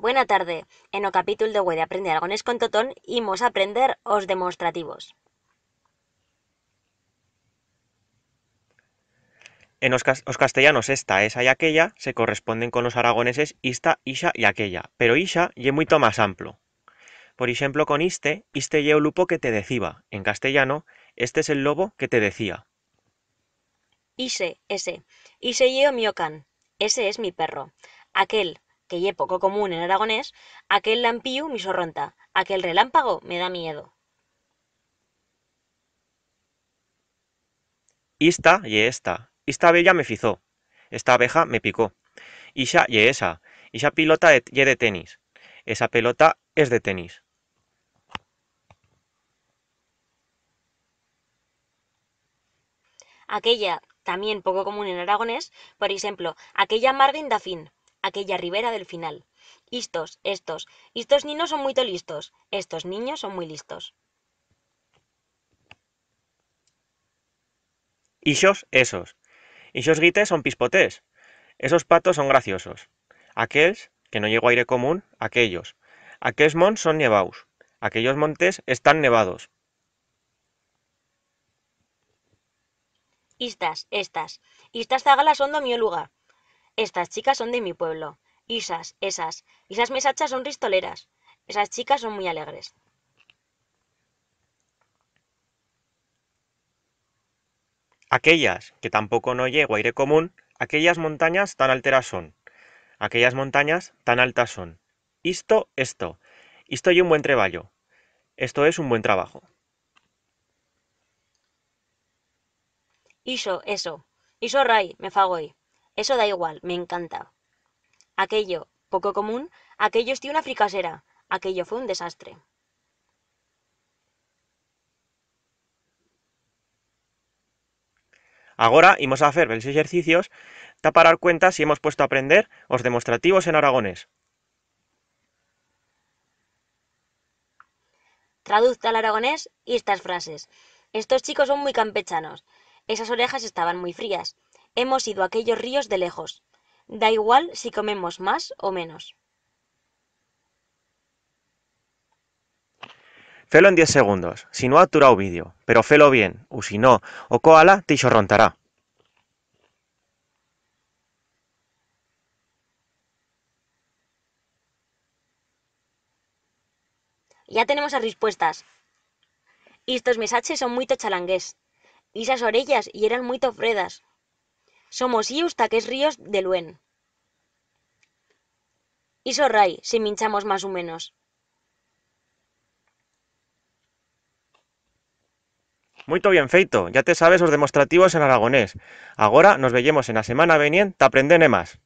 Buena tarde. En o capítulo de de Aprende Aragonés con Totón imos a aprender os demostrativos. Os castellanos esta, esa y aquella se corresponden con los aragoneses ista, ixa y aquella, pero ixa ye mucho más amplo. Por ejemplo, con iste ye o lupo que te deciba. En castellano, este es el lobo que te decía. Ise ye o mío can. Ese es mi perro. Aquel, que ye poco común en aragonés, aquel lampíu mi sorronta. Aquel relámpago me da miedo. Ista ye esta. Esta abella me fizó. Esta abeja me picó. Ixa ye esa. Ixa pilota ye de tenis. Esa pelota es de tenis. Aquella, también poco común en aragonés, por ejemplo, aquella margen da fin, aquella ribera del final. Estos niños son muy listos, estos niños son muy listos. Ixos, esos. Ixos guites son pispotés. Esos patos son graciosos. Aquels, que no llegó aire común, aquellos. Aquellos mons son nevaus. Aquellos montes están nevados. Estas zagalas son de mi lugar. Estas chicas son de mi pueblo. Esas mesachas son ristoleras. Esas chicas son muy alegres. Aquellas, que tampoco no llegó aire común, aquellas montañas tan alteras son. Aquellas montañas tan altas son. Esto. Esto y un buen treballo. Esto es un buen trabajo. Eso. Iso ray, me fagoy. Eso da igual, me encanta. Aquello, poco común, aquello es una fricasera. Aquello fue un desastre. Ahora ímos a hacer los ejercicios para dar cuenta si hemos puesto a aprender os demostrativos en aragonés. Traduzca al aragonés estas frases. Estos chicos son muy campechanos. Esas orejas estaban muy frías. Hemos ido a aquellos ríos de lejos. Da igual si comemos más o menos. Felo en 10 segundos, si no atura o vídeo, pero felo bien, o si no, o koala te xorrontará. Ya tenemos las respuestas. Estos mesaches son muy chalangués. Esas orellas y eran muy fredas. Somos ius taques ríos de Luen. Iso rai, si minchamos más o menos. Muy bien feito, ya te sabes os demostrativos en aragonés. Agora nos veyemos en la semana venient ta aprendene más.